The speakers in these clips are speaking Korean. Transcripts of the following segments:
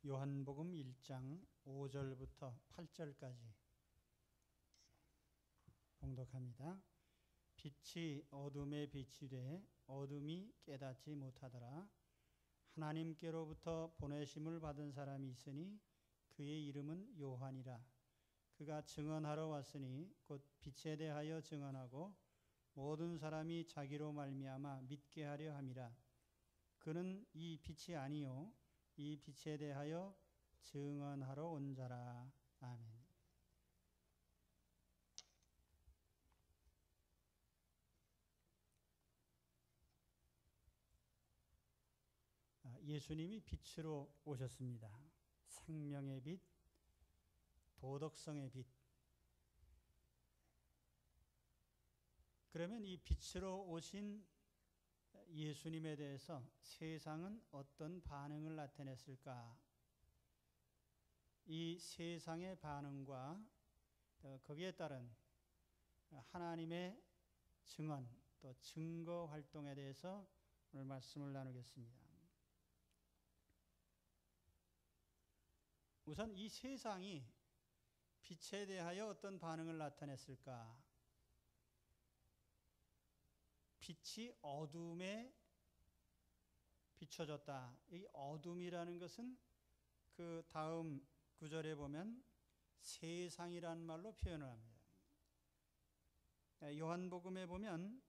요한복음 1장 5절부터 8절까지 봉독합니다. 빛이 어둠에 비치되 어둠이 깨닫지 못하더라. 하나님께로부터 보내심을 받은 사람이 있으니 그의 이름은 요한이라. 그가 증언하러 왔으니 곧 빛에 대하여 증언하고 모든 사람이 자기로 말미암아 믿게 하려 함이라. 그는 이 빛이 아니요 이 빛에 대하여 증언하러 온 자라. 아멘. 예수님이 빛으로 오셨습니다. 생명의 빛, 도덕성의 빛. 그러면 이 빛으로 오신 예수님에 대해서 세상은 어떤 반응을 나타냈을까? 이 세상의 반응과 거기에 따른 하나님의 증언 또 증거 활동에 대해서 오늘 말씀을 나누겠습니다. 우선 이 세상이 빛에 대하여 어떤 반응을 나타냈을까? 빛이 어둠에 비춰졌다. 이 어둠이라는 것은 그 다음 구절에 보면 세상이라는 말로 표현을 합니다. 요한복음에 보면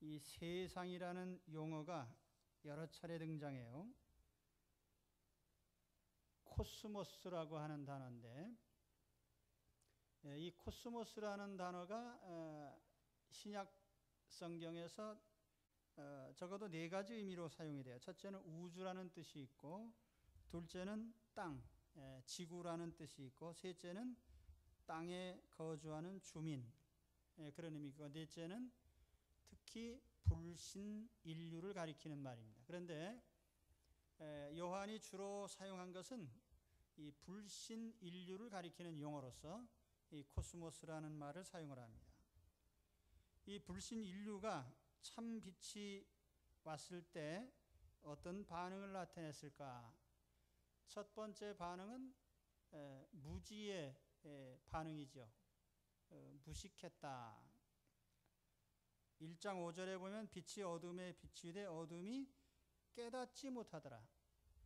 이 세상이라는 용어가 여러 차례 등장해요. 코스모스라고 하는 단어인데 이 코스모스라는 단어가 신약 성경에서 적어도 네 가지 의미로 사용이 돼요. 첫째는 우주라는 뜻이 있고, 둘째는 땅, 지구라는 뜻이 있고, 셋째는 땅에 거주하는 주민, 그런 의미고, 넷째는 특히 불신 인류를 가리키는 말입니다. 그런데 요한이 주로 사용한 것은 이 불신 인류를 가리키는 용어로서 이 코스모스라는 말을 사용을 합니다. 이 불신 인류가 참 빛이 왔을 때 어떤 반응을 나타냈을까? 첫 번째 반응은 무지의 반응이죠. 무식했다. 1장 5절에 보면 빛이 어둠에 비치되 어둠이 깨닫지 못하더라.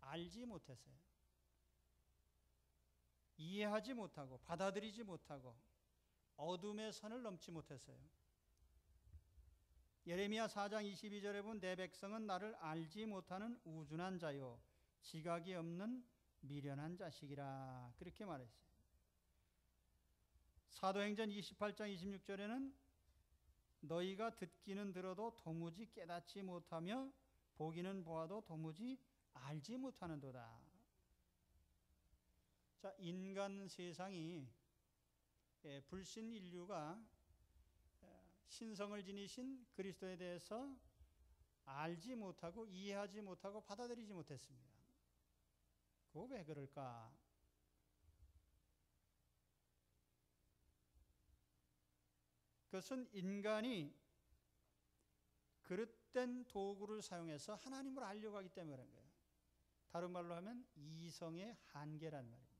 알지 못했어요. 이해하지 못하고 받아들이지 못하고 어둠의 선을 넘지 못했어요. 예레미야 4장 22절에 보면 내 백성은 나를 알지 못하는 우둔한 자요 지각이 없는 미련한 자식이라 그렇게 말했어요. 사도행전 28장 26절에는 너희가 듣기는 들어도 도무지 깨닫지 못하며 보기는 보아도 도무지 알지 못하는도다. 자, 인간 세상이 불신 인류가 신성을 지니신 그리스도에 대해서 알지 못하고 이해하지 못하고 받아들이지 못했습니다. 그거 왜 그럴까? 그것은 인간이 그릇된 도구를 사용해서 하나님을 알려고 하기 때문에 그런 거예요. 다른 말로 하면 이성의 한계란 말입니다.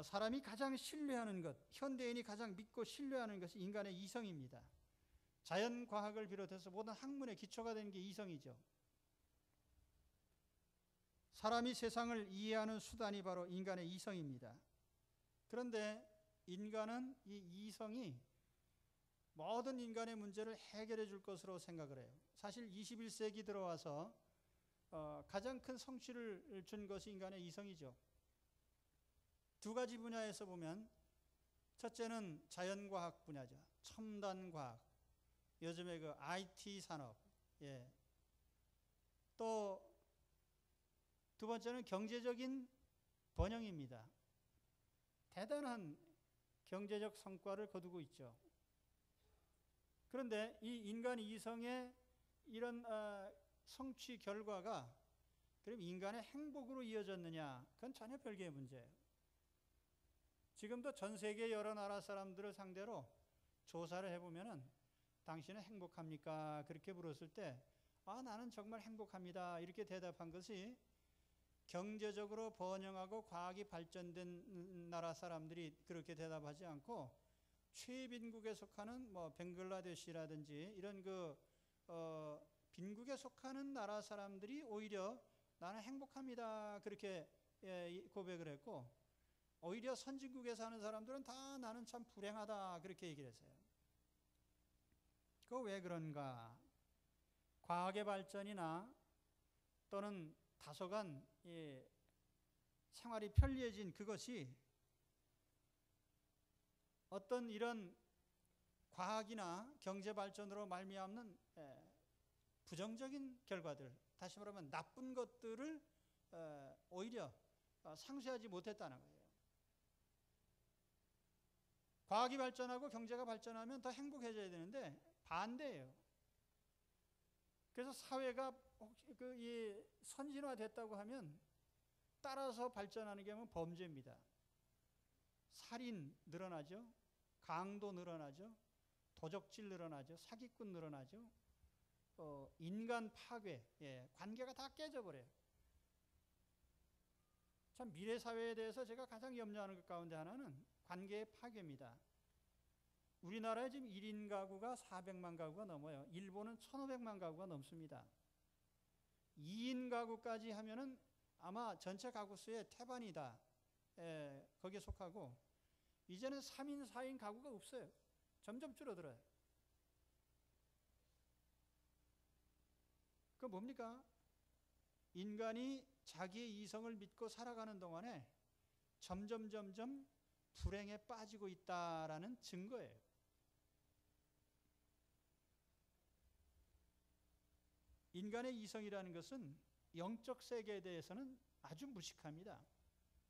사람이 가장 신뢰하는 것, 현대인이 가장 믿고 신뢰하는 것이 인간의 이성입니다. 자연과학을 비롯해서 모든 학문의 기초가 되는 게 이성이죠. 사람이 세상을 이해하는 수단이 바로 인간의 이성입니다. 그런데 인간은 이 이성이 모든 인간의 문제를 해결해 줄 것으로 생각을 해요. 사실 21세기 들어와서 가장 큰 성취를 준 것이 인간의 이성이죠. 두 가지 분야에서 보면 첫째는 자연과학 분야죠. 첨단과학, 요즘에 그 IT 산업, 또 두 번째는 경제적인 번영입니다. 대단한 경제적 성과를 거두고 있죠. 그런데 이 인간 이성의 이런 성취 결과가 그럼 인간의 행복으로 이어졌느냐? 그건 전혀 별개의 문제예요. 지금도 전 세계 여러 나라 사람들을 상대로 조사를 해보면은 당신은 행복합니까? 그렇게 물었을 때 나는 정말 행복합니다. 이렇게 대답한 것이 경제적으로 번영하고 과학이 발전된 나라 사람들이 그렇게 대답하지 않고 최빈국에 속하는 뭐 벵글라데시라든지 이런 빈국에 속하는 나라 사람들이 오히려 나는 행복합니다 그렇게 고백을 했고, 오히려 선진국에 사는 사람들은 다 나는 참 불행하다 그렇게 얘기를 했어요. 그거 왜 그런가? 과학의 발전이나 또는 다소간 생활이 편리해진 그것이 어떤 이런 과학이나 경제 발전으로 말미암는 부정적인 결과들, 다시 말하면 나쁜 것들을 오히려 상쇄하지 못했다는 거예요. 과학이 발전하고 경제가 발전하면 더 행복해져야 되는데 반대예요. 그래서 사회가 선진화됐다고 하면 따라서 발전하는 게 범죄입니다. 살인 늘어나죠. 강도 늘어나죠. 도적질 늘어나죠. 사기꾼 늘어나죠. 인간 파괴, 관계가 다 깨져버려요. 참 미래 사회에 대해서 제가 가장 염려하는 것 가운데 하나는 관계의 파괴입니다. 우리나라에 지금 1인 가구가 400만 가구가 넘어요. 일본은 1,500만 가구가 넘습니다. 2인 가구까지 하면은 아마 전체 가구 수의 태반이다. 거기에 속하고, 이제는 3인, 4인 가구가 없어요. 점점 줄어들어요. 그 뭡니까? 인간이 자기의 이성을 믿고 살아가는 동안에 점점 불행에 빠지고 있다라는 증거예요. 인간의 이성이라는 것은 영적 세계에 대해서는 아주 무식합니다.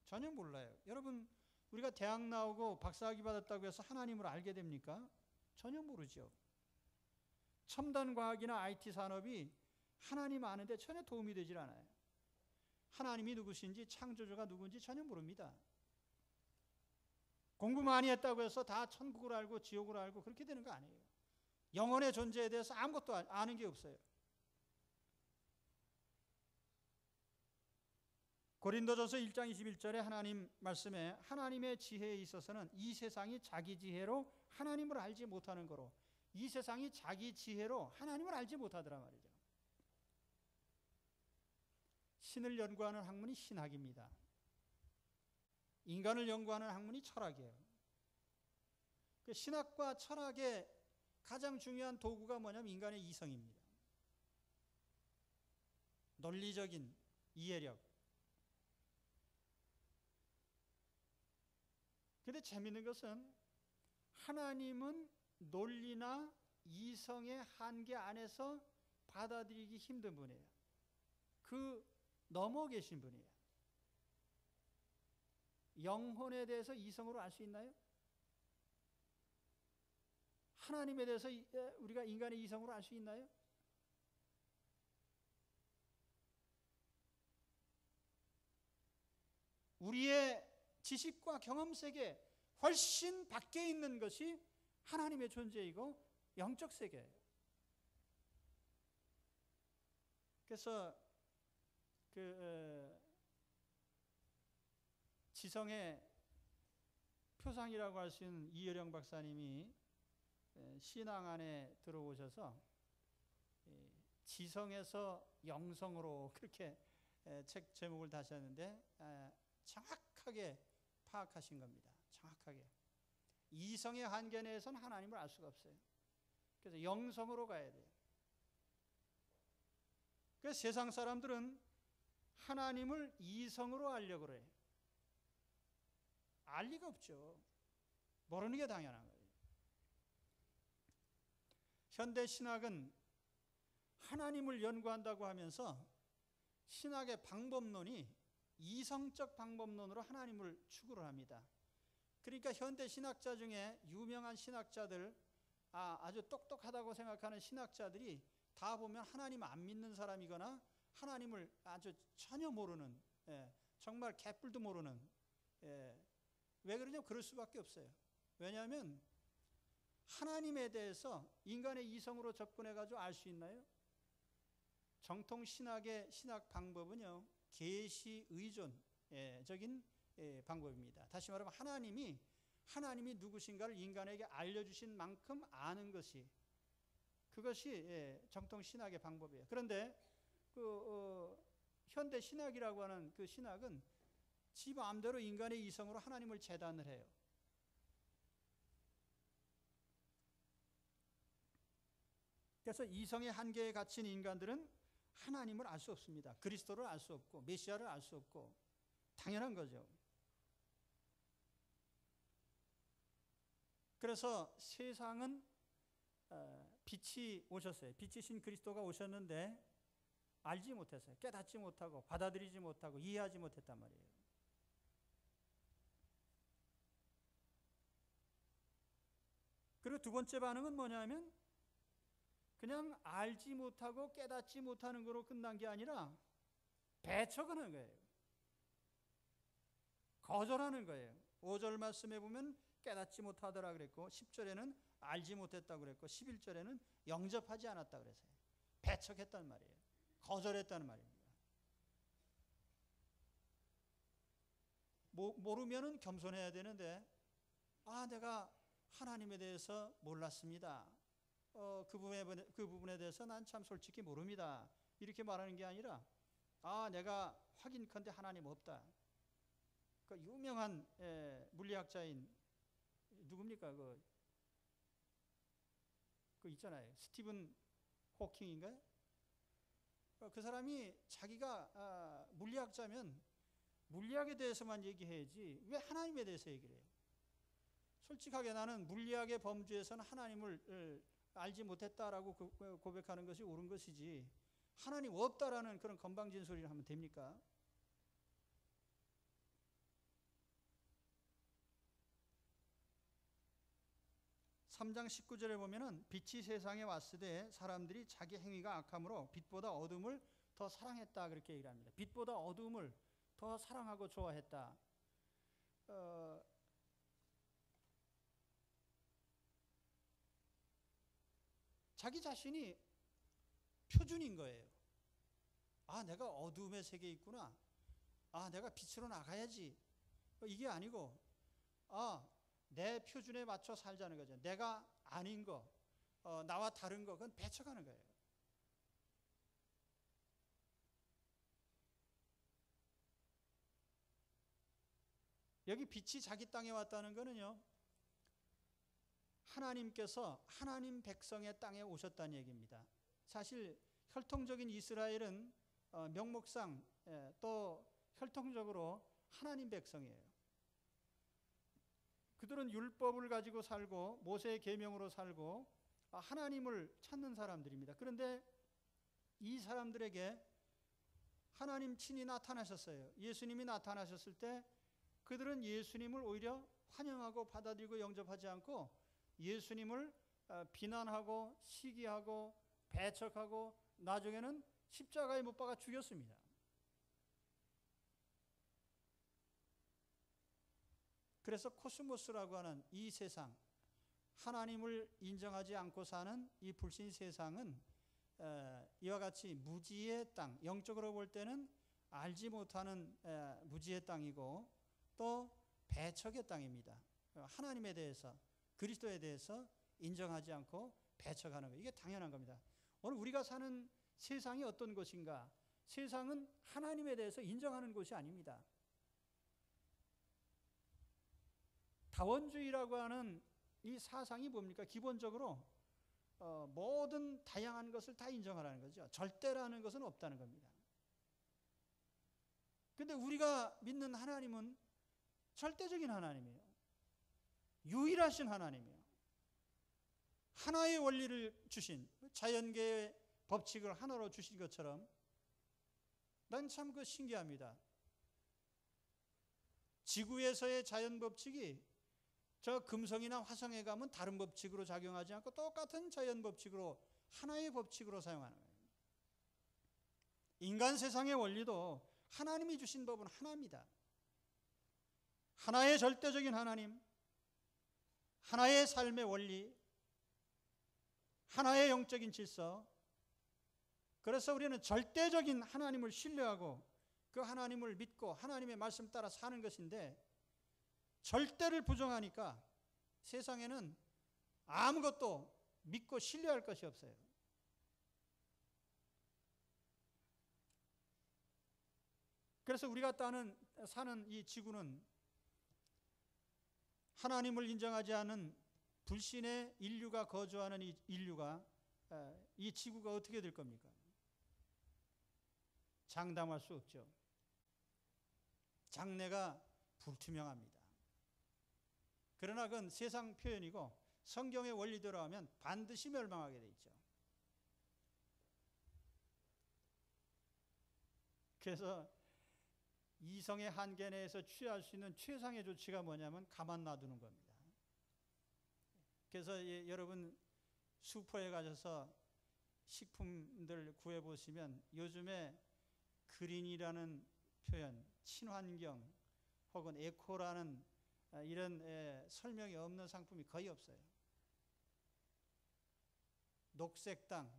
전혀 몰라요. 여러분, 우리가 대학 나오고 박사학위 받았다고 해서 하나님을 알게 됩니까? 전혀 모르죠. 첨단 과학이나 IT 산업이 하나님 아는데 전혀 도움이 되질 않아요. 하나님이 누구신지 창조주가 누군지 전혀 모릅니다. 공부 많이 했다고 해서 다 천국을 알고 지옥을 알고 그렇게 되는 거 아니에요. 영혼의 존재에 대해서 아무것도 아는 게 없어요. 고린도전서 1장 21절에 하나님 말씀에 하나님의 지혜에 있어서는 이 세상이 자기 지혜로 하나님을 알지 못하는 거로, 이 세상이 자기 지혜로 하나님을 알지 못하더라 말이죠. 신을 연구하는 학문이 신학입니다. 인간을 연구하는 학문이 철학이에요. 그 신학과 철학의 가장 중요한 도구가 뭐냐면 인간의 이성입니다. 논리적인 이해력. 근데 재미있는 것은 하나님은 논리나 이성의 한계 안에서 받아들이기 힘든 분이에요. 그 넘어 계신 분이에요. 영혼에 대해서 이성으로 알 수 있나요? 하나님에 대해서 우리가 인간의 이성으로 알 수 있나요? 우리의 지식과 경험 세계 훨씬 밖에 있는 것이 하나님의 존재이고 영적 세계예요. 그래서 지성의 표상이라고 할 수 있는 이효령 박사님이 신앙 안에 들어오셔서 지성에서 영성으로 그렇게 책 제목을 다셨는데 정확하게 파악하신 겁니다. 정확하게. 이성의 한계 내에서는 하나님을 알 수가 없어요. 그래서 영성으로 가야 돼요. 그래서 세상 사람들은 하나님을 이성으로 알려고 그래요. 알 리가 없죠. 모르는 게 당연한 거예요. 현대 신학은 하나님을 연구한다고 하면서 신학의 방법론이 이성적 방법론으로 하나님을 추구를 합니다. 그러니까 현대 신학자 중에 유명한 신학자들, 아주 똑똑하다고 생각하는 신학자들이 다 보면 하나님 안 믿는 사람이거나 하나님을 아주 전혀 모르는, 정말 개뿔도 모르는, 왜 그러냐면 그럴 수밖에 없어요. 왜냐하면 하나님에 대해서 인간의 이성으로 접근해가지고 알 수 있나요? 정통 신학의 신학 방법은요, 계시 의존적인 방법입니다. 다시 말하면 하나님이 누구신가를 인간에게 알려주신 만큼 아는 것이, 그것이 정통 신학의 방법이에요. 그런데 현대 신학이라고 하는 그 신학은 지 마음대로 인간의 이성으로 하나님을 재단을 해요. 그래서 이성의 한계에 갇힌 인간들은 하나님을 알 수 없습니다. 그리스도를 알 수 없고 메시아를 알 수 없고, 당연한 거죠. 그래서 세상은 빛이 오셨어요. 빛이신 그리스도가 오셨는데 알지 못했어요. 깨닫지 못하고 받아들이지 못하고 이해하지 못했단 말이에요. 그리고 두 번째 반응은 뭐냐면 그냥 알지 못하고 깨닫지 못하는 거로 끝난 게 아니라 배척하는 거예요. 거절하는 거예요. 5절 말씀에 보면 깨닫지 못하더라 그랬고, 10절에는 알지 못했다고 그랬고, 11절에는 영접하지 않았다 그랬어요. 배척했단 말이에요. 거절했다는 말입니다. 모르면은 겸손해야 되는데, 내가 하나님에 대해서 몰랐습니다. 그 부분에 대해서 난 참 솔직히 모릅니다. 이렇게 말하는 게 아니라, 내가 확인컨대 하나님 없다. 그 유명한 물리학자인 누굽니까? 그 있잖아요. 스티븐 호킹인가요? 그 사람이 자기가 물리학자면 물리학에 대해서만 얘기해야지 왜 하나님에 대해서 얘기를 해요? 솔직하게 나는 물리학의 범주에서는 하나님을 알지 못했다라고 고백하는 것이 옳은 것이지, 하나님 없다라는 그런 건방진 소리를 하면 됩니까? (3장 19절에) 보면은 빛이 세상에 왔을 때 사람들이 자기 행위가 악함으로 빛보다 어둠을 더 사랑했다, 그렇게 얘기를 합니다. 빛보다 어둠을 더 사랑하고 좋아했다. 자기 자신이 표준인 거예요. 내가 어둠의 세계에 있구나. 내가 빛으로 나가야지. 이게 아니고, 내 표준에 맞춰 살자는 거죠. 내가 아닌 거, 나와 다른 거, 그건 배척하는 거예요. 여기 빛이 자기 땅에 왔다는 거는요, 하나님께서 하나님 백성의 땅에 오셨다는 얘기입니다. 사실 혈통적인 이스라엘은 명목상 또 혈통적으로 하나님 백성이에요. 그들은 율법을 가지고 살고 모세의 계명으로 살고 하나님을 찾는 사람들입니다. 그런데 이 사람들에게 하나님 친히 나타나셨어요. 예수님이 나타나셨을 때 그들은 예수님을 오히려 환영하고 받아들이고 영접하지 않고 예수님을 비난하고 시기하고 배척하고 나중에는 십자가에 못 박아 죽였습니다. 그래서 코스모스라고 하는 이 세상, 하나님을 인정하지 않고 사는 이 불신 세상은 이와 같이 무지의 땅, 영적으로 볼 때는 알지 못하는 무지의 땅이고 또 배척의 땅입니다. 하나님에 대해서, 그리스도에 대해서 인정하지 않고 배척하는 것, 이게 당연한 겁니다. 오늘 우리가 사는 세상이 어떤 곳인가? 세상은 하나님에 대해서 인정하는 곳이 아닙니다. 다원주의라고 하는 이 사상이 뭡니까? 기본적으로 모든 다양한 것을 다 인정하라는 거죠. 절대라는 것은 없다는 겁니다. 그런데 우리가 믿는 하나님은 절대적인 하나님이에요. 유일하신 하나님이에요. 하나의 원리를 주신, 자연계의 법칙을 하나로 주신 것처럼 난 참 신기합니다. 지구에서의 자연 법칙이 저 금성이나 화성에 가면 다른 법칙으로 작용하지 않고 똑같은 자연 법칙으로, 하나의 법칙으로 사용하는 거예요. 인간 세상의 원리도 하나님이 주신 법은 하나입니다. 하나의 절대적인 하나님, 하나의 삶의 원리, 하나의 영적인 질서. 그래서 우리는 절대적인 하나님을 신뢰하고 그 하나님을 믿고 하나님의 말씀 따라 사는 것인데 절대를 부정하니까 세상에는 아무것도 믿고 신뢰할 것이 없어요. 그래서 우리가 사는 이 지구는 하나님을 인정하지 않은 불신의 인류가 거주하는 이 지구가 어떻게 될 겁니까? 장담할 수 없죠. 장래가 불투명합니다. 그러나 그건 세상 표현이고 성경의 원리대로 하면 반드시 멸망하게 돼 있죠. 그래서 이성의 한계 내에서 취할 수 있는 최상의 조치가 뭐냐면 가만 놔두는 겁니다. 그래서 여러분 슈퍼에 가셔서 식품들 구해보시면 요즘에 그린이라는 표현, 친환경 혹은 에코라는 이런 설명이 없는 상품이 거의 없어요. 녹색 땅,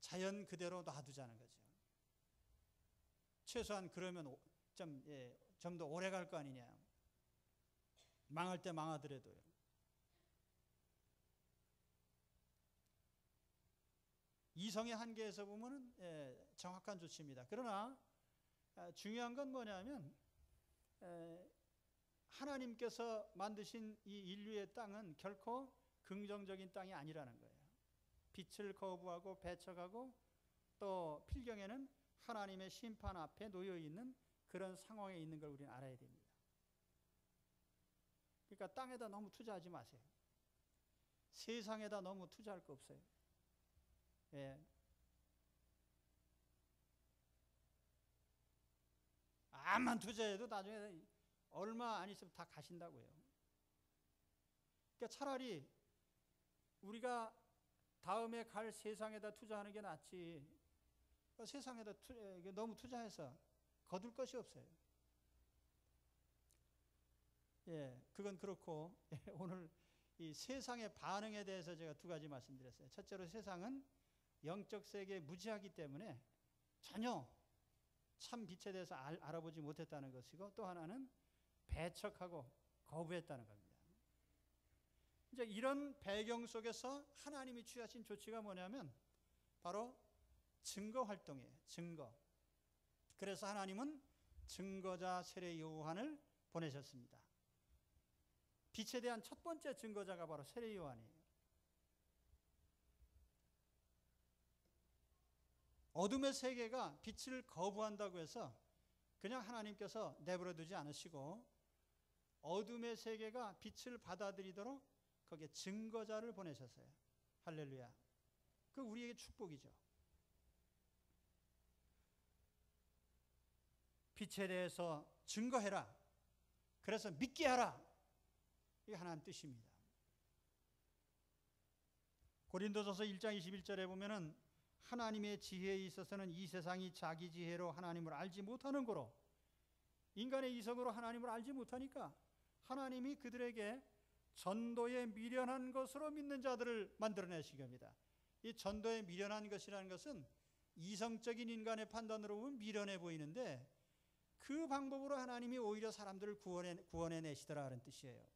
자연 그대로 놔두자는 거죠. 최소한 그러면 좀 더 오래 갈 거 아니냐. 망할 때 망하더라도요. 이성의 한계에서 보면은 정확한 조치입니다. 그러나 중요한 건 뭐냐면 하나님께서 만드신 이 인류의 땅은 결코 긍정적인 땅이 아니라는 거예요. 빛을 거부하고 배척하고 또 필경에는 하나님의 심판 앞에 놓여 있는 그런 상황에 있는 걸 우리는 알아야 됩니다. 그러니까 땅에다 너무 투자하지 마세요. 세상에다 너무 투자할 거 없어요. 암만 투자해도 나중에 얼마 안 있으면 다 가신다고요. 그러니까 차라리 우리가 다음에 갈 세상에다 투자하는 게 낫지. 세상에다 너무 투자해서 거둘 것이 없어요. 그건 그렇고 오늘 이 세상의 반응에 대해서 제가 두 가지 말씀드렸어요. 첫째로 세상은 영적 세계에 무지하기 때문에 전혀 참 빛에 대해서 알아보지 못했다는 것이고 또 하나는 배척하고 거부했다는 겁니다. 이제 이런 배경 속에서 하나님이 취하신 조치가 뭐냐면 바로 증거 활동이에요. 증거. 그래서 하나님은 증거자 세례 요한을 보내셨습니다. 빛에 대한 첫 번째 증거자가 바로 세례 요한이에요. 어둠의 세계가 빛을 거부한다고 해서 그냥 하나님께서 내버려 두지 않으시고 어둠의 세계가 빛을 받아들이도록 거기에 증거자를 보내셨어요. 할렐루야. 그 우리에게 축복이죠. 빛에 대해서 증거해라. 그래서 믿게 하라. 이게 하나님 뜻입니다. 고린도전서 1장 21절에 보면은 하나님의 지혜에 있어서는 이 세상이 자기 지혜로 하나님을 알지 못하는 거로 인간의 이성으로 하나님을 알지 못하니까 하나님이 그들에게 전도에 미련한 것으로 믿는 자들을 만들어내시게 합니다. 이 전도에 미련한 것이라는 것은 이성적인 인간의 판단으로 보면 미련해 보이는데 그 방법으로 하나님이 오히려 사람들을 구원해 내시더라 하는 뜻이에요.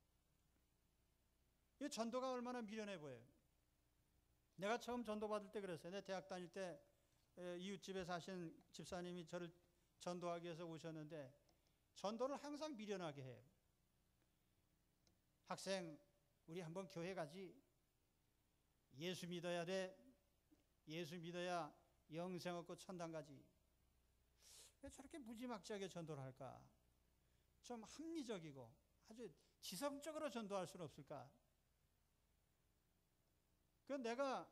이 전도가 얼마나 미련해 보여요. 내가 처음 전도받을 때 그랬어요. 내 대학 다닐 때 이웃집에 사신 집사님이 저를 전도하기 위해서 오셨는데 전도를 항상 미련하게 해요. 학생, 우리 한번 교회 가지. 예수 믿어야 돼. 예수 믿어야 영생 얻고 천당 가지. 왜 저렇게 무지막지하게 전도를 할까? 좀 합리적이고 아주 지성적으로 전도할 수는 없을까? 그 내가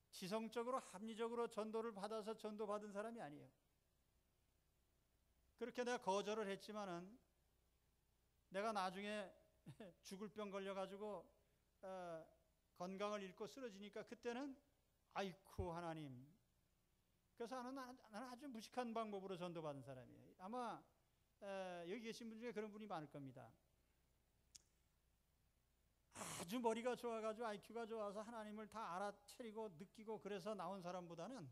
지성적으로 합리적으로 전도를 받아서 전도받은 사람이 아니에요. 그렇게 내가 거절을 했지만은 내가 나중에 죽을 병 걸려가지고 건강을 잃고 쓰러지니까 그때는 아이쿠 하나님. 그래서 나는 아주 무식한 방법으로 전도받은 사람이에요. 아마 여기 계신 분 중에 그런 분이 많을 겁니다. 아주 머리가 좋아가지고 IQ가 좋아서 하나님을 다 알아차리고 느끼고 그래서 나온 사람보다는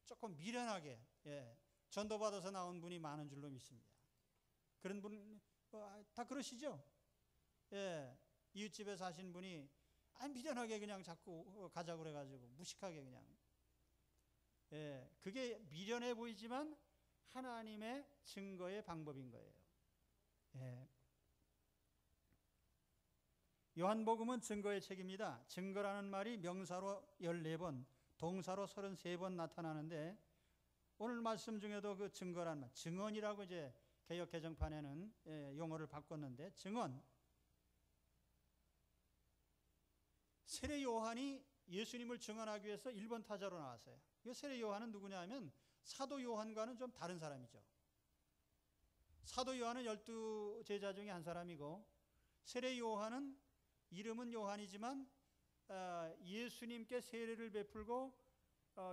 조금 미련하게 예, 전도받아서 나온 분이 많은 줄로 믿습니다. 그런 분 다 그러시죠? 예, 이웃집에 사신 분이 미련하게 그냥 자꾸 가자고 그래가지고 무식하게 그냥. 예, 그게 미련해 보이지만 하나님의 증거의 방법인 거예요. 예. 요한복음은 증거의 책입니다. 증거라는 말이 명사로 14번, 동사로 33번 나타나는데 오늘 말씀 중에도 그 증거라는 말, 증언이라고 이제 개역 개정판에는 용어를 바꿨는데 증언. 세례 요한이 예수님을 증언하기 위해서 1번 타자로 나왔어요. 이 세례 요한은 누구냐 하면 사도 요한과는 좀 다른 사람이죠. 사도 요한은 12제자 중에 한 사람이고 세례 요한은 이름은 요한이지만 예수님께 세례를 베풀고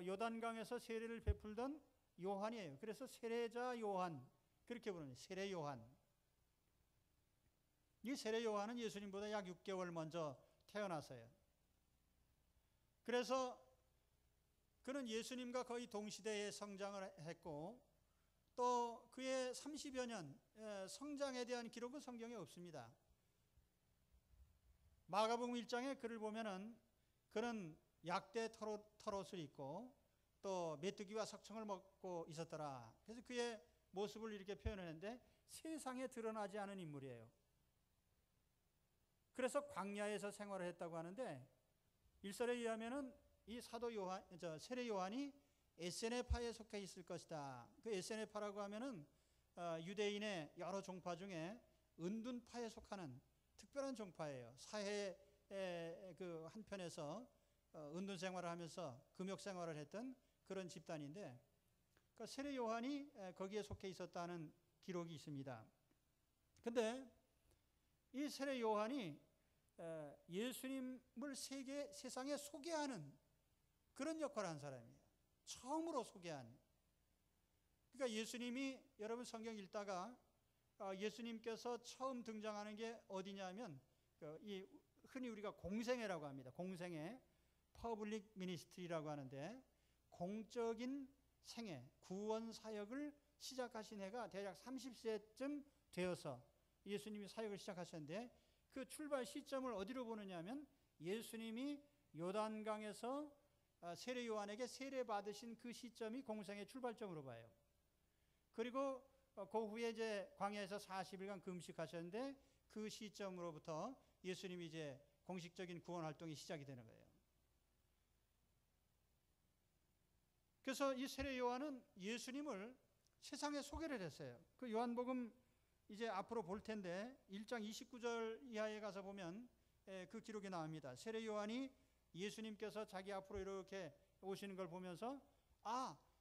요단강에서 세례를 베풀던 요한이에요. 그래서 세례자 요한 그렇게 부르는 세례 요한. 이 세례 요한은 예수님보다 약 6개월 먼저 태어났어요. 그래서 그는 예수님과 거의 동시대에 성장을 했고 또 그의 30여 년 성장에 대한 기록은 성경에 없습니다. 마가복음 1장에 글을 보면은 그는 약대 털옷을 입고 또 메뚜기와 석청을 먹고 있었더라. 그래서 그의 모습을 이렇게 표현했는데 세상에 드러나지 않은 인물이에요. 그래서 광야에서 생활을 했다고 하는데 일설에 의하면은 이 사도 요한, 세례 요한이 에세네파에 속해 있을 것이다. 그 에세네파라고 하면은 유대인의 여러 종파 중에 은둔파에 속하는 특별한 종파예요. 사회 그 한편에서 은둔 생활을 하면서 금욕 생활을 했던 그런 집단인데 그 세례 요한이 거기에 속해 있었다는 기록이 있습니다. 근데 이 세례 요한이 예수님을 세상에 소개하는 그런 역할을 한 사람이에요. 처음으로 소개한. 그러니까 예수님이 여러분 성경 읽다가 예수님께서 처음 등장하는 게 어디냐면 이 흔히 우리가 공생애라고 합니다. 공생애, 퍼블릭 미니스트리라고 하는데 공적인 생애, 구원 사역을 시작하신 해가 대략 30세쯤 되어서 예수님이 사역을 시작하셨는데 그 출발 시점을 어디로 보느냐면 예수님이 요단강에서 세례 요한에게 세례 받으신 그 시점이 공생의 출발점으로 봐요. 그리고 그 후에 이제 광야에서 40일간 금식하셨는데 그 시점으로부터 예수님이 이제 공식적인 구원 활동이 시작이 되는 거예요. 그래서 이 세례 요한은 예수님을 세상에 소개를 했어요. 그 요한복음 이제 앞으로 볼 텐데 1장 29절 이하에 가서 보면 그 기록이 나옵니다. 세례 요한이 예수님께서 자기 앞으로 이렇게 오시는 걸 보면서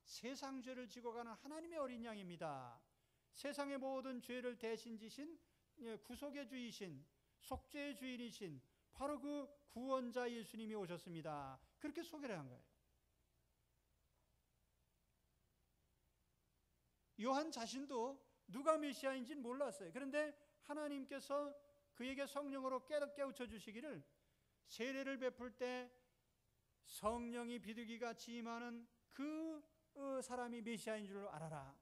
세상 죄를 지고 가는 하나님의 어린 양입니다. 세상의 모든 죄를 대신 지신 구속의 주이신 속죄의 주인이신 바로 그 구원자 예수님이 오셨습니다. 그렇게 소개를 한 거예요. 요한 자신도 누가 메시아인지는 몰랐어요. 그런데 하나님께서 그에게 성령으로 깨우쳐 주시기를 세례를 베풀 때 성령이 비둘기같이 임하는 그 사람이 메시아인 줄 알아라.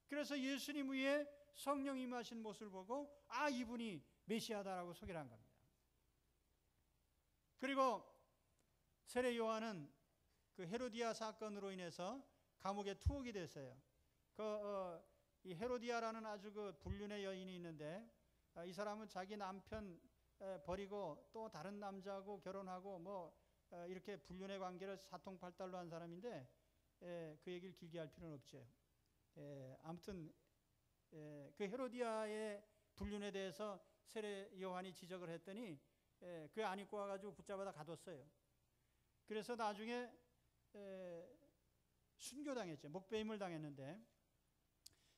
그래서 예수님 위에 성령 임하신 모습을 보고 이분이 메시아다라고 소개를 한 겁니다. 그리고 세례 요한은 그 헤로디아 사건으로 인해서 감옥에 투옥이 됐어요. 이 헤로디아라는 아주 그 불륜의 여인이 있는데 이 사람은 자기 남편 버리고 또 다른 남자하고 결혼하고 뭐 이렇게 불륜의 관계를 사통팔달로 한 사람인데 그 얘기를 길게 할 필요는 없죠. 아무튼 그 헤로디아의 불륜에 대해서 세례 요한이 지적을 했더니 그 안 입고 와가지고 붙잡아다 가뒀어요. 그래서 나중에 순교당했죠. 목배임을 당했는데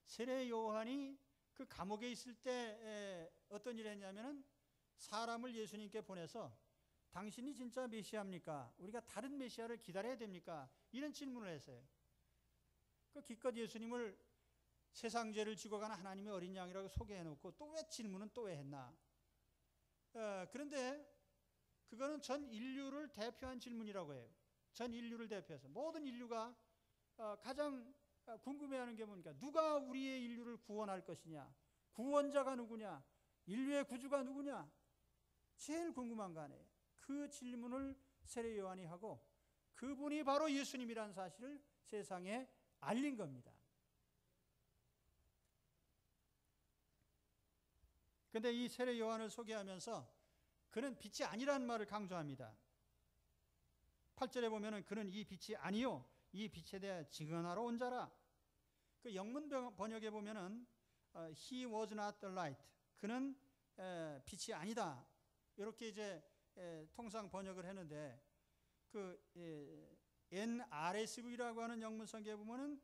세례 요한이 그 감옥에 있을 때 어떤 일을 했냐면은 사람을 예수님께 보내서 당신이 진짜 메시아입니까? 우리가 다른 메시아를 기다려야 됩니까? 이런 질문을 했어요. 기껏 예수님을 세상 죄를 지고 가는 하나님의 어린 양이라고 소개해놓고 또 왜 질문은 또 왜 했나? 그런데 그거는 전 인류를 대표한 질문이라고 해요. 전 인류를 대표해서 모든 인류가 가장 궁금해하는 게 뭡니까? 누가 우리의 인류를 구원할 것이냐? 구원자가 누구냐? 인류의 구주가 누구냐? 제일 궁금한 거 아니에요. 그 질문을 세례 요한이 하고 그분이 바로 예수님이라는 사실을 세상에 알린 겁니다. 그런데 이 세례 요한을 소개하면서 그는 빛이 아니라는 말을 강조합니다. 8절에 보면은 그는 이 빛이 아니요 이 빛에 대해 증언하러 온 자라. 그 영문 번역에 보면은 he was not the light. 그는 빛이 아니다. 이렇게 이제 통상 번역을 했는데 그 NRSV라고 하는 영문 성경에 보면은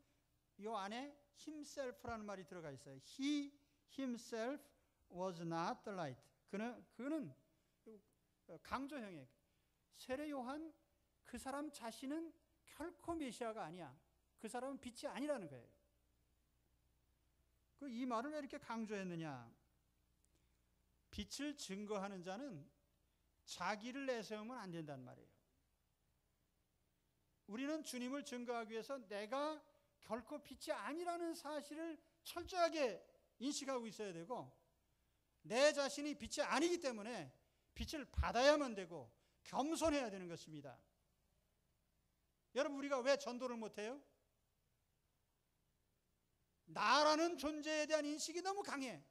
이 안에 himself라는 말이 들어가 있어요. He himself was not the light. 그는 강조형이에요. 세례 요한 그 사람 자신은 결코 메시아가 아니야. 그 사람은 빛이 아니라는 거예요. 이 말을 왜 이렇게 강조했느냐? 빛을 증거하는 자는 자기를 내세우면 안 된다는 말이에요. 우리는 주님을 증거하기 위해서 내가 결코 빛이 아니라는 사실을 철저하게 인식하고 있어야 되고, 내 자신이 빛이 아니기 때문에 빛을 받아야만 되고 겸손해야 되는 것입니다. 여러분, 우리가 왜 전도를 못해요? 나라는 존재에 대한 인식이 너무 강해.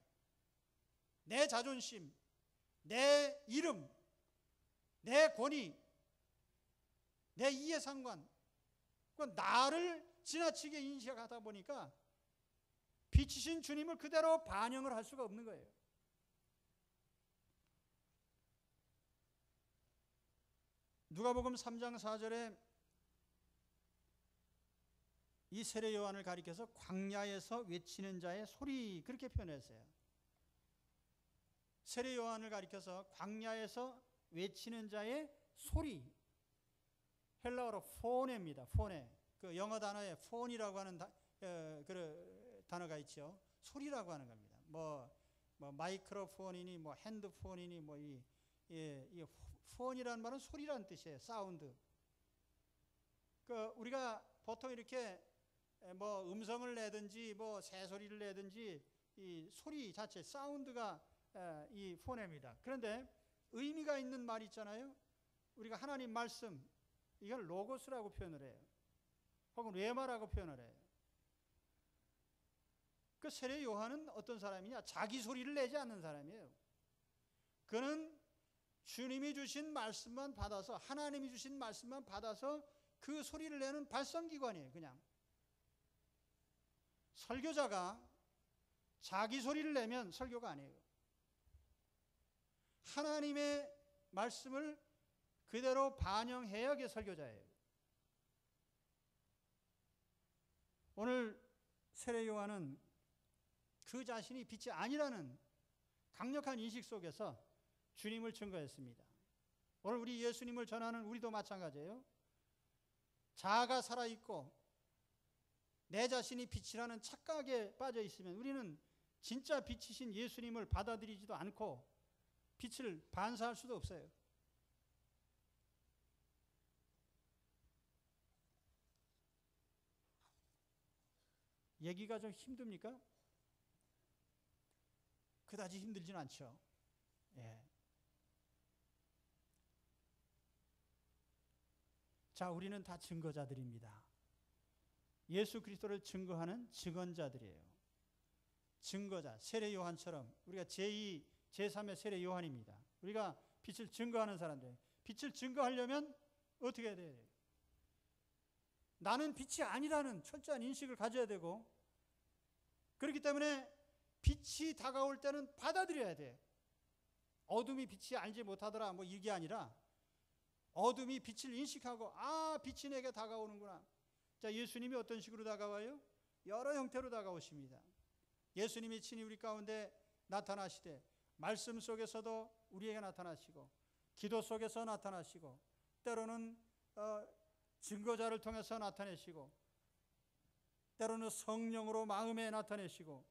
내 자존심, 내 이름, 내 권위, 내 이해상관, 나를 지나치게 인식하다 보니까 빛이신 주님을 그대로 반영을 할 수가 없는 거예요. 누가복음 3장 4절에 이 세례 요한을 가리켜서 광야에서 외치는 자의 소리, 그렇게 표현했어요. 세례 요한을 가리켜서 광야에서 외치는 자의 소리, 헬라어로 포네입니다. 포네. 그 영어 단어에 폰이라고 하는 단어가 있죠. 소리라고 하는 겁니다. 뭐 마이크로폰이니 뭐 핸드폰이니 이 폰이라는 말은 소리라는 뜻이에요. 사운드. 우리가 보통 이렇게 뭐 음성을 내든지 뭐 새소리를 내든지 이 소리 자체, 사운드가 이 포네입니다. 그런데 의미가 있는 말이 있잖아요. 우리가 하나님 말씀, 이걸 로고스라고 표현을 해요. 혹은 레마라고 표현을 해요. 그 세례 요한은 어떤 사람이냐? 자기 소리를 내지 않는 사람이에요. 그는 주님이 주신 말씀만 받아서, 하나님이 주신 말씀만 받아서 그 소리를 내는 발성기관이에요. 그냥 설교자가 자기 소리를 내면 설교가 아니에요. 하나님의 말씀을 그대로 반영해야 그게 설교자예요. 오늘 세례 요한은 그 자신이 빛이 아니라는 강력한 인식 속에서 주님을 증거했습니다. 오늘 우리 예수님을 전하는 우리도 마찬가지예요. 자아가 살아있고 내 자신이 빛이라는 착각에 빠져 있으면 우리는 진짜 빛이신 예수님을 받아들이지도 않고 빛을 반사할 수도 없어요. 얘기가 좀 힘듭니까? 그다지 힘들진 않죠. 예. 자, 우리는 다 증거자들입니다. 예수 그리스도를 증거하는 증언자들이에요. 증거자, 세례 요한처럼 우리가 제2, 제3의 세례 요한입니다. 우리가 빛을 증거하는 사람들. 빛을 증거하려면 어떻게 해야 돼요? 나는 빛이 아니라는 철저한 인식을 가져야 되고, 그렇기 때문에 빛이 다가올 때는 받아들여야 돼. 어둠이 빛이 알지 못하더라 뭐 이게 아니라 어둠이 빛을 인식하고, 아, 빛이 내게 다가오는구나. 자, 예수님이 어떤 식으로 다가와요? 여러 형태로 다가오십니다. 예수님이 친히 우리 가운데 나타나시되 말씀 속에서도 우리에게 나타나시고, 기도 속에서 나타나시고, 때로는 증거자를 통해서 나타내시고, 때로는 성령으로 마음에 나타내시고,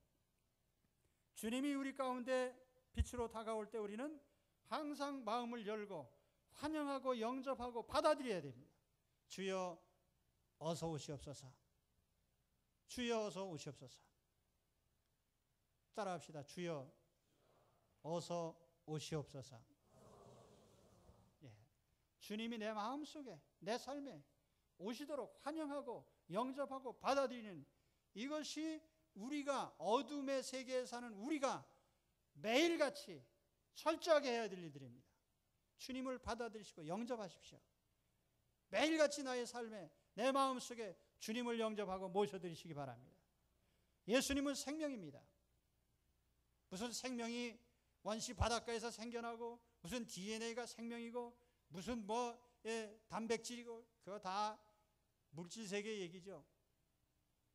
주님이 우리 가운데 빛으로 다가올 때 우리는 항상 마음을 열고 환영하고 영접하고 받아들여야 됩니다. 주여 어서 오시옵소서. 주여 어서 오시옵소서. 따라합시다. 주여 어서 오시옵소서. 예. 주님이 내 마음속에, 내 삶에 오시도록 환영하고 영접하고 받아들이는, 이것이 우리가 어둠의 세계에 사는 우리가 매일같이 철저하게 해야 될 일들입니다. 주님을 받아들이시고 영접하십시오. 매일같이 나의 삶에, 내 마음속에 주님을 영접하고 모셔드리시기 바랍니다. 예수님은 생명입니다. 무슨 생명이 원시 바닷가에서 생겨나고, 무슨 DNA가 생명이고, 무슨 단백질이고, 그거 다 물질세계 얘기죠.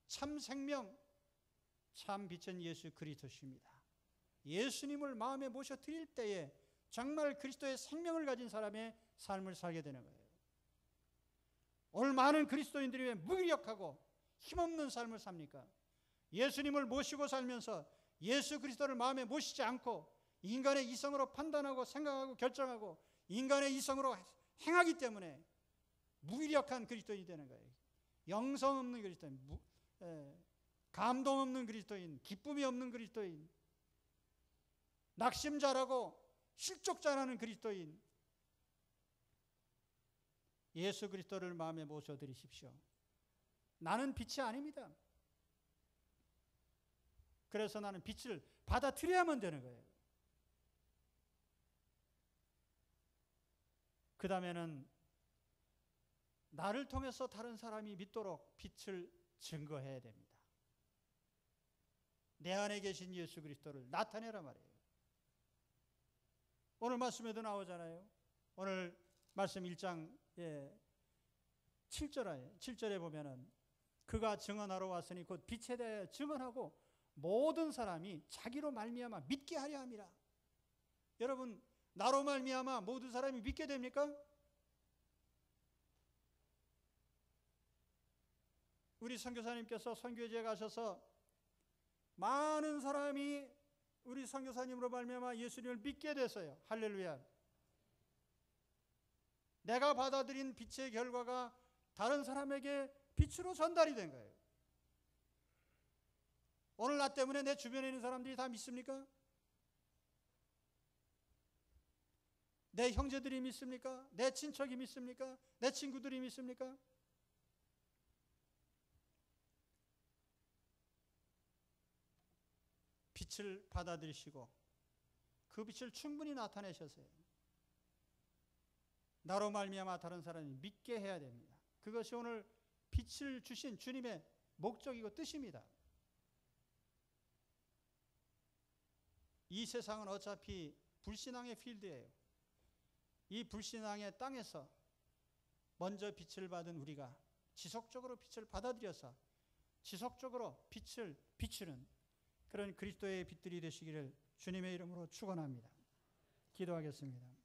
참 생명, 참 빛은 예수 그리스도십니다. 예수님을 마음에 모셔 드릴 때에 정말 그리스도의 생명을 가진 사람의 삶을 살게 되는 거예요. 오늘 많은 그리스도인들이 왜 무기력하고 힘없는 삶을 삽니까? 예수님을 모시고 살면서 예수 그리스도를 마음에 모시지 않고 인간의 이성으로 판단하고 생각하고 결정하고 인간의 이성으로 행하기 때문에 무기력한 그리스도인이 되는 거예요. 영성 없는 그리스도인, 감동 없는 그리스도인, 기쁨이 없는 그리스도인, 낙심자라고 실족자라는 그리스도인. 예수 그리스도를 마음에 모셔드리십시오. 나는 빛이 아닙니다. 그래서 나는 빛을 받아들여야만 되는 거예요. 그 다음에는 나를 통해서 다른 사람이 믿도록 빛을 증거해야 됩니다. 내 안에 계신 예수 그리스도를 나타내라 말이에요. 오늘 말씀에도 나오잖아요. 오늘 말씀 1장 7절에 보면은 그가 증언하러 왔으니 곧 빛에 대해 증언하고 모든 사람이 자기로 말미암아 믿게 하려 함이라. 여러분, 나로 말미암아 모든 사람이 믿게 됩니까? 우리 선교사님께서 선교지에 가셔서 많은 사람이 우리 선교사님으로 말미암아 예수님을 믿게 됐어요. 할렐루야. 내가 받아들인 빛의 결과가 다른 사람에게 빛으로 전달이 된 거예요. 오늘 나 때문에 내 주변에 있는 사람들이 다 믿습니까? 내 형제들이 믿습니까? 내 친척이 믿습니까? 내 친구들이 믿습니까? 빛을 받아들이시고 그 빛을 충분히 나타내셨어요. 나로 말미암아 다른 사람이 믿게 해야 됩니다. 그것이 오늘 빛을 주신 주님의 목적이고 뜻입니다. 이 세상은 어차피 불신앙의 필드예요. 이 불신앙의 땅에서 먼저 빛을 받은 우리가 지속적으로 빛을 받아들여서 지속적으로 빛을 비추는 그런 그리스도의 빛들이 되시기를 주님의 이름으로 축원합니다. 기도하겠습니다.